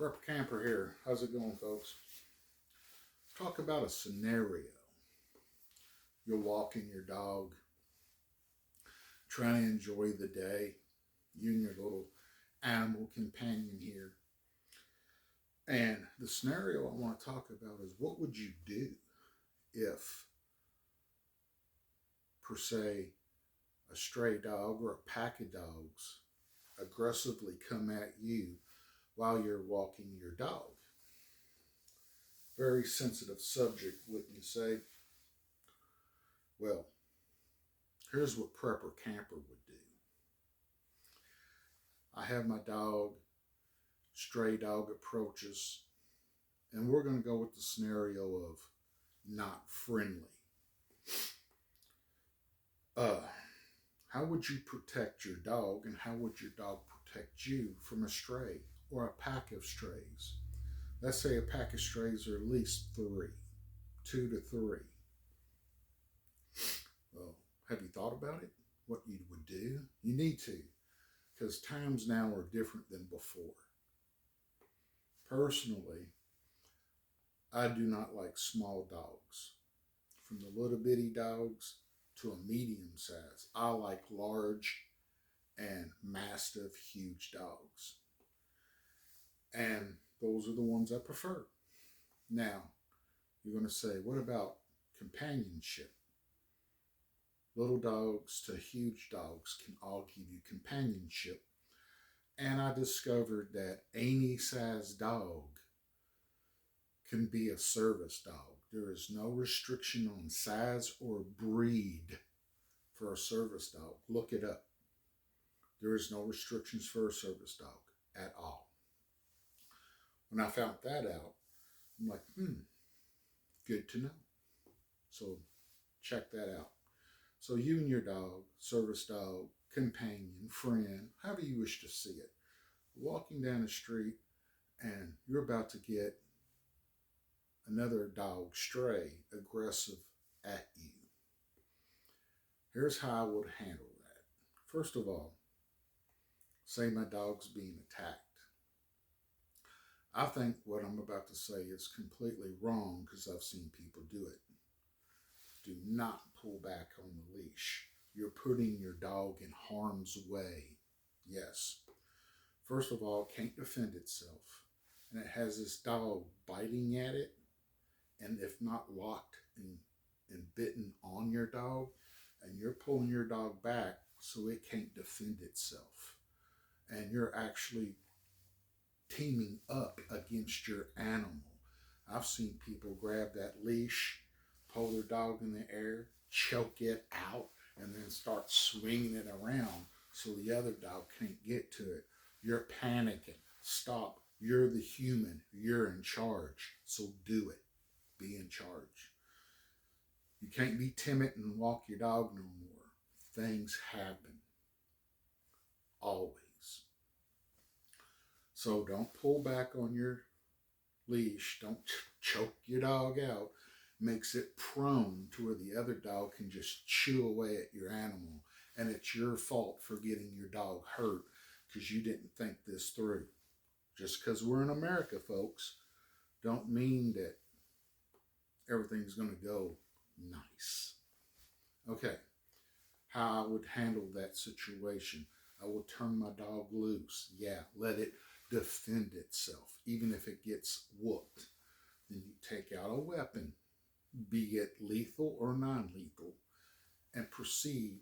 Prep Camper here. How's it going, folks? Talk about a scenario. You're walking your dog, trying to enjoy the day. You and your little animal companion here. And the scenario I want to talk about is what would you do if, per se, a stray dog or a pack of dogs aggressively come at you while you're walking your dog? Very sensitive subject, wouldn't you say? Well, here's what Prepper Camper would do. I have my dog, stray dog approaches, and we're going to go with the scenario of not friendly. How would you protect your dog, and how would your dog protect you from a stray or a pack of strays? Let's say a pack of strays are at least three, 2 to 3. Well, have you thought about it? What you would do? You need to, because times now are different than before. Personally, I do not like small dogs. From the little bitty dogs to a medium size. I like large and mastiff, huge dogs. And those are the ones I prefer. Now, you're going to say, what about companionship? Little dogs to huge dogs can all give you companionship. And I discovered that any size dog can be a service dog. There is no restriction on size or breed for a service dog. Look it up. There is no restrictions for a service dog at all. When I found that out, I'm like, good to know. So check that out. So you and your dog, service dog, companion, friend, however you wish to see it, walking down the street and you're about to get another dog, stray, aggressive at you. Here's how I would handle that. First of all, say my dog's being attacked. I think what I'm about to say is completely wrong because I've seen people do it. Do not pull back on the leash. You're putting your dog in harm's way. Yes. First of all, it can't defend itself. And it has this dog biting at it. And if not locked and bitten on your dog, and you're pulling your dog back so it can't defend itself. And you're actually teaming up against your animal. I've seen people grab that leash, pull their dog in the air, choke it out, and then start swinging it around so the other dog can't get to it. You're panicking. Stop. You're the human. You're in charge. So do it. Be in charge. You can't be timid and walk your dog no more. Things happen. Always. So don't pull back on your leash. Don't choke your dog out. Makes it prone to where the other dog can just chew away at your animal. And it's your fault for getting your dog hurt because you didn't think this through. Just because we're in America, folks, don't mean that everything's going to go nice. Okay, how I would handle that situation. I would turn my dog loose. Yeah, let it defend itself, even if it gets whooped. Then you take out a weapon, be it lethal or non-lethal, and proceed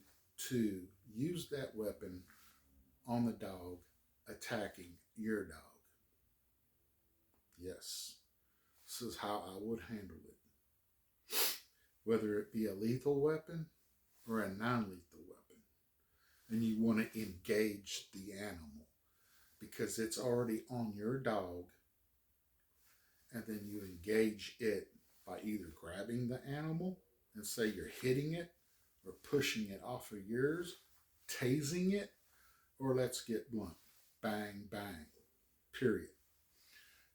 to use that weapon on the dog attacking your dog. Yes, this is how I would handle it. Whether it be a lethal weapon or a non-lethal weapon. And you want to engage the animal because it's already on your dog. And then you engage it by either grabbing the animal and say you're hitting it or pushing it off of yours, tasing it, or let's get blunt. Bang, bang. Period.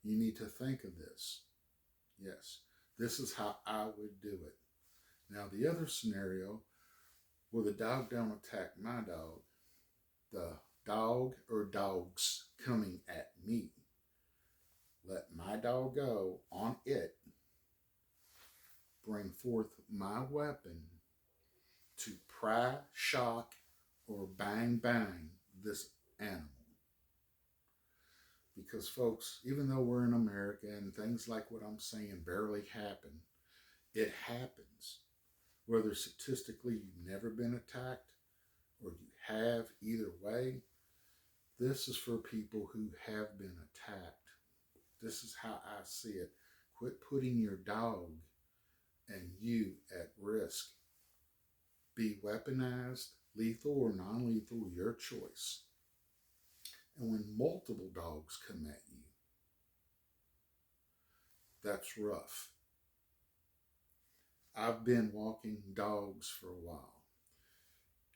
You need to think of this. Yes, this is how I would do it. Now, the other scenario where the dog don't attack my dog, the dog or dogs coming at me, shock or bang bang this animal. Because, folks, even though we're in America and things like what I'm saying barely happen, it happens. Whether statistically you've never been attacked or you have, either way, this is for people who have been attacked. This is how I see it. Quit putting your dog and you at risk. Be weaponized, lethal or non-lethal, your choice. And when multiple dogs come at you, that's rough. I've been walking dogs for a while,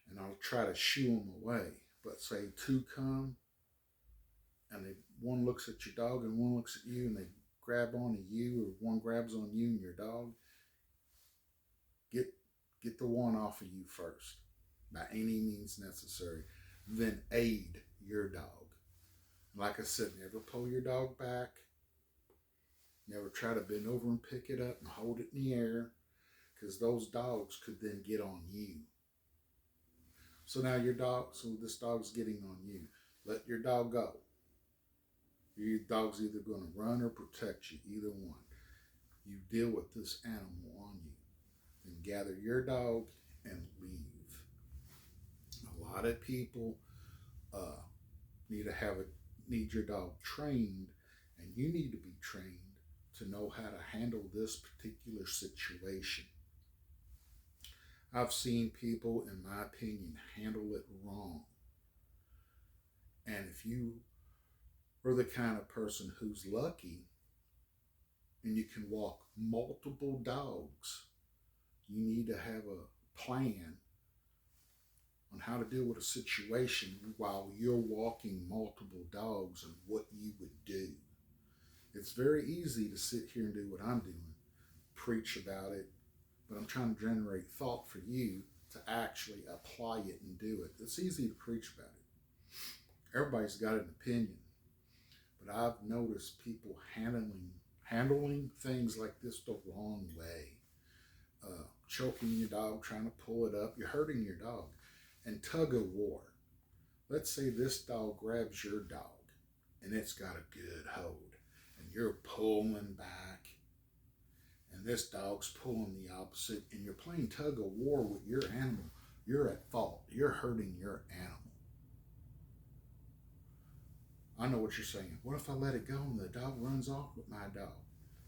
and I'll try to shoo them away. But say two come, and one looks at your dog and one looks at you, and they grab onto you, or one grabs on you and your dog. Get the one off of you first, by any means necessary. Then aid your dog. Like I said, never pull your dog back. Never try to bend over and pick it up and hold it in the air, because those dogs could then get on you. So now this dog's getting on you. Let your dog go. Your dog's either going to run or protect you, either one. You deal with this animal on you. Then gather your dog and leave. A lot of people need your dog trained, and you need to be trained to know how to handle this particular situation. I've seen people, in my opinion, handle it wrong. And if you are the kind of person who's lucky and you can walk multiple dogs, you need to have a plan on how to deal with a situation while you're walking multiple dogs and what you would do. It's very easy to sit here and do what I'm doing, preach about it, but I'm trying to generate thought for you to actually apply it and do it. It's easy to preach about it. Everybody's got an opinion, but I've noticed people handling things like this the wrong way. Choking your dog, trying to pull it up, you're hurting your dog. And tug of war. Let's say this dog grabs your dog and it's got a good hold, and you're pulling back, and this dog's pulling the opposite, and you're playing tug of war with your animal. You're at fault. You're hurting your animal. I know what you're saying. What if I let it go and the dog runs off with my dog?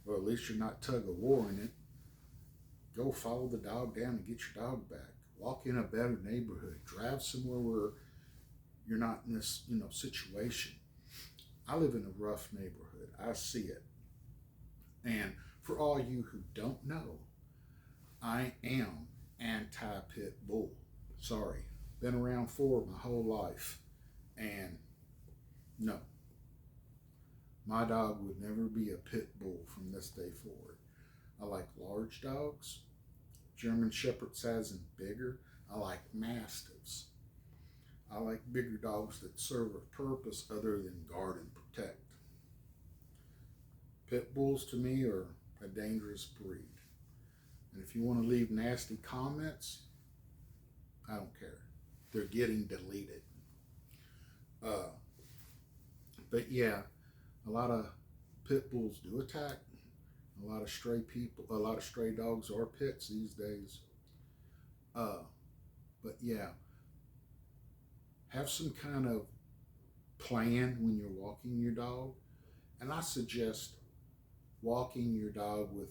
Well, at least you're not tug of warring it. Go follow the dog down and get your dog back. Walk in a better neighborhood. Drive somewhere where you're not in this, situation. I live in a rough neighborhood. I see it. And for all you who don't know, I am anti-pit bull. Sorry. Been around for my whole life. And no. My dog would never be a pit bull from this day forward. I like large dogs. German Shepherd size and bigger. I like Mastiffs. I like bigger dogs that serve a purpose other than guard and protect. Pit Bulls to me are a dangerous breed. And if you want to leave nasty comments, I don't care. They're getting deleted. But yeah, a lot of Pit Bulls do attack. A lot of stray dogs are pits these days. But yeah, have some kind of plan when you're walking your dog. And I suggest walking your dog with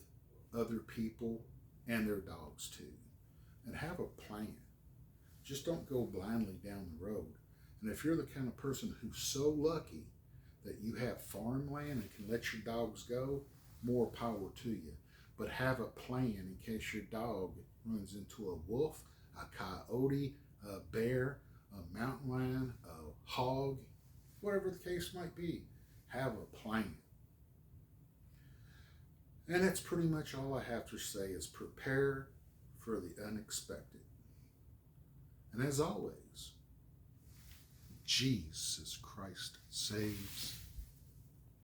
other people and their dogs too. And have a plan. Just don't go blindly down the road. And if you're the kind of person who's so lucky that you have farmland and can let your dogs go, more power to you. But have a plan in case your dog runs into a wolf, a coyote, a bear, a mountain lion, a hog, whatever the case might be. Have a plan. And that's pretty much all I have to say, is prepare for the unexpected. And as always, Jesus Christ saves